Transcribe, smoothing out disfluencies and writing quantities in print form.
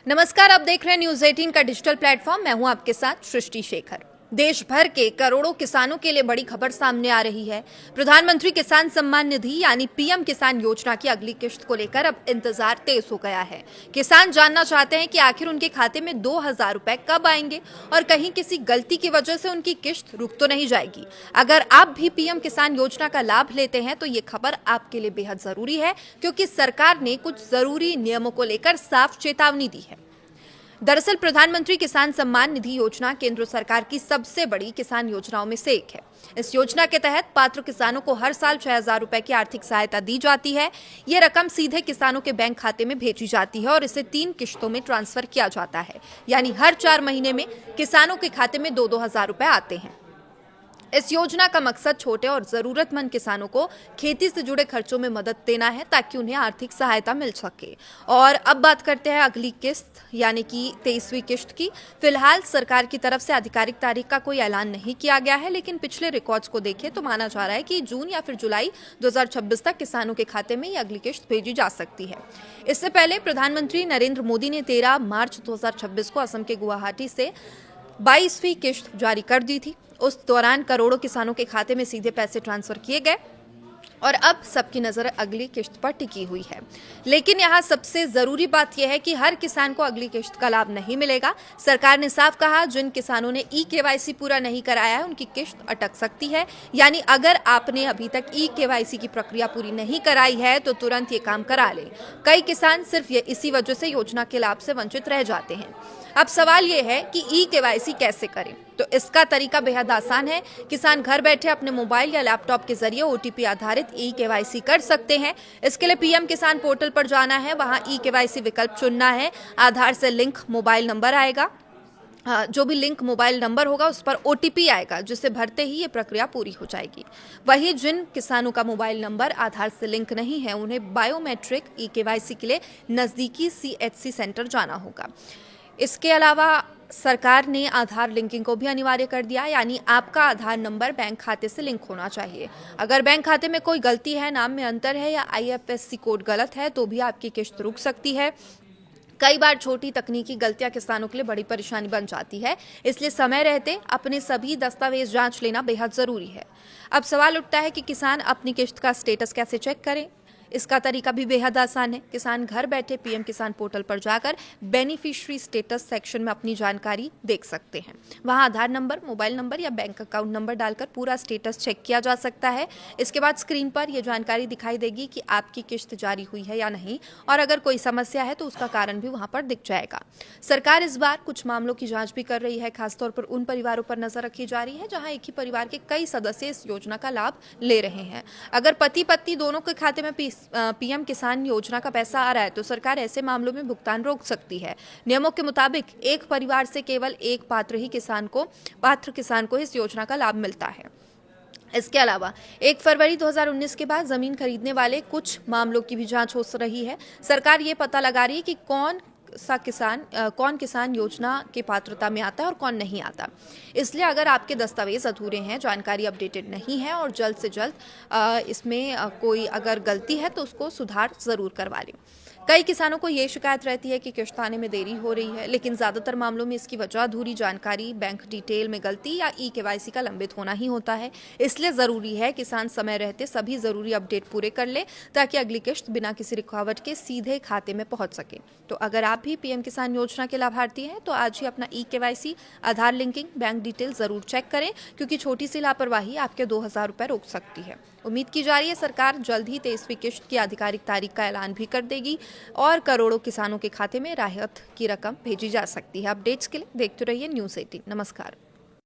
नमस्कार, आप देख रहे हैं न्यूज 18 का डिजिटल प्लेटफॉर्म। मैं हूं आपके साथ सृष्टि शेखर। देश भर के करोड़ों किसानों के लिए बड़ी खबर सामने आ रही है। प्रधानमंत्री किसान सम्मान निधि यानी पीएम किसान योजना की अगली किश्त को लेकर अब इंतजार तेज हो गया है। किसान जानना चाहते हैं कि आखिर उनके खाते में 2,000 रुपए कब आएंगे और कहीं किसी गलती की वजह से उनकी किश्त रुक तो नहीं जाएगी। अगर आप भी पीएम किसान योजना का लाभ लेते हैं तो ये खबर आपके लिए बेहद जरूरी है, क्योंकि सरकार ने कुछ जरूरी नियमों को लेकर साफ चेतावनी दी है। दरअसल प्रधानमंत्री किसान सम्मान निधि योजना केंद्र सरकार की सबसे बड़ी किसान योजनाओं में से एक है। इस योजना के तहत पात्र किसानों को हर साल 6,000 रुपए की आर्थिक सहायता दी जाती है। ये रकम सीधे किसानों के बैंक खाते में भेजी जाती है और इसे 3 किश्तों में ट्रांसफर किया जाता है, यानी हर 4 महीने में किसानों के खाते में 2-2 हजार रुपए आते हैं। इस योजना का मकसद छोटे और जरूरतमंद किसानों को खेती से जुड़े खर्चों में मदद देना है, ताकि उन्हें आर्थिक सहायता मिल सके। और अब बात करते हैं अगली किस्त यानी कि 23वीं किश्त की। फिलहाल सरकार की तरफ से आधिकारिक तारीख का कोई ऐलान नहीं किया गया है, लेकिन पिछले रिकॉर्ड्स को देखें तो माना जा रहा है कि जून या फिर जुलाई 2026 तक किसानों के खाते में ये अगली किश्त भेजी जा सकती है। इससे पहले प्रधानमंत्री नरेंद्र मोदी ने 13 मार्च 2026 को असम के गुवाहाटी से 22वीं किश्त जारी कर दी थी। उस दौरान करोड़ों किसानों के खाते में सीधे पैसे ट्रांसफर किए गए और अब सबकी नजर अगली किश्त पर टिकी हुई है। लेकिन यहाँ सबसे जरूरी बात यह है कि हर किसान को अगली किश्त का लाभ नहीं मिलेगा। सरकार ने साफ कहा, जिन किसानों ने ई-केवाईसी पूरा नहीं कराया है उनकी किश्त अटक सकती है। यानी अगर आपने अभी तक ई-केवाईसी की प्रक्रिया पूरी नहीं कराई है तो तुरंत ये काम करा लें। कई किसान सिर्फ इसी वजह से योजना के लाभ से वंचित रह जाते हैं। अब सवाल ये है कि ई-केवाईसी कैसे करें, तो इसका तरीका बेहद आसान है। किसान घर बैठे अपने मोबाइल या लैपटॉप के जरिए ओटीपी आधारित ई-केवाईसी कर सकते हैं। इसके लिए पीएम किसान पोर्टल पर जाना है, वहां ई-केवाईसी विकल्प चुनना है। आधार से लिंक मोबाइल नंबर आएगा, जो भी लिंक मोबाइल नंबर होगा उस पर ओटीपी आएगा, जिसे भरते ही ये प्रक्रिया पूरी हो जाएगी। वहीं जिन किसानों का मोबाइल नंबर आधार से लिंक नहीं है उन्हें बायोमेट्रिक ई-केवाईसी के लिए नजदीकी सीएचसी सेंटर जाना होगा। इसके अलावा सरकार ने आधार लिंकिंग को भी अनिवार्य कर दिया, यानी आपका आधार नंबर बैंक खाते से लिंक होना चाहिए। अगर बैंक खाते में कोई गलती है, नाम में अंतर है या आईएफएससी कोड गलत है तो भी आपकी किश्त रुक सकती है। कई बार छोटी तकनीकी गलतियां किसानों के लिए बड़ी परेशानी बन जाती है, इसलिए समय रहते अपने सभी दस्तावेज जांच लेना बेहद जरूरी है। अब सवाल उठता है कि किसान अपनी किश्त का स्टेटस कैसे चेक करें। इसका तरीका भी बेहद आसान है। किसान घर बैठे पीएम किसान पोर्टल पर जाकर बेनिफिशियरी स्टेटस सेक्शन में अपनी जानकारी देख सकते हैं। वहां आधार नंबर, मोबाइल नंबर या बैंक अकाउंट नंबर डालकर पूरा स्टेटस चेक किया जा सकता है। इसके बाद स्क्रीन पर यह जानकारी दिखाई देगी कि आपकी किश्त जारी हुई है या नहीं, और अगर कोई समस्या है तो उसका कारण भी वहां पर दिख जाएगा। सरकार इस बार कुछ मामलों की जांच भी कर रही है। खासतौर पर उन परिवारों पर नजर रखी जा रही है जहां एक ही परिवार के कई सदस्य इस योजना का लाभ ले रहे हैं। अगर पति पत्नी दोनों के खाते में पीएम किसान योजना का पैसा आ रहा है तो सरकार ऐसे मामलों में भुगतान रोक सकती है। नियमों के मुताबिक एक परिवार से केवल एक पात्र किसान को इस योजना का लाभ मिलता है। इसके अलावा 1 फरवरी 2019 के बाद जमीन खरीदने वाले कुछ मामलों की भी जांच हो रही है। सरकार ये पता लगा रही है कि कौन किसान योजना की पात्रता में आता है और कौन नहीं आता। इसलिए अगर आपके दस्तावेज अधूरे हैं, जानकारी अपडेटेड नहीं है और जल्द से जल्द इसमें कोई अगर गलती है तो उसको सुधार जरूर करवा लें। कई किसानों को ये शिकायत रहती है कि किश्त आने में देरी हो रही है, लेकिन ज्यादातर मामलों में इसकी वजह अधूरी जानकारी, बैंक डिटेल में गलती या ई-केवाईसी का लंबित होना ही होता है। इसलिए जरूरी है किसान समय रहते सभी जरूरी अपडेट पूरे कर ले, ताकि अगली किश्त बिना किसी रुकावट के सीधे खाते में पहुंच सके। तो अगर आप भी पीएम किसान योजना के लाभार्थी हैं तो आज ही अपना ई-केवाईसी, आधार लिंकिंग, बैंक डिटेल जरूर चेक करें, क्योंकि छोटी सी लापरवाही आपके 2,000 रुपए रोक सकती है। उम्मीद की जा रही है सरकार जल्द ही 23वीं किश्त की आधिकारिक तारीख का ऐलान भी कर देगी और करोड़ों किसानों के खाते में राहत की रकम भेजी जा सकती है। अपडेट्स के लिए देखते रहिए न्यूज़ 18। नमस्कार।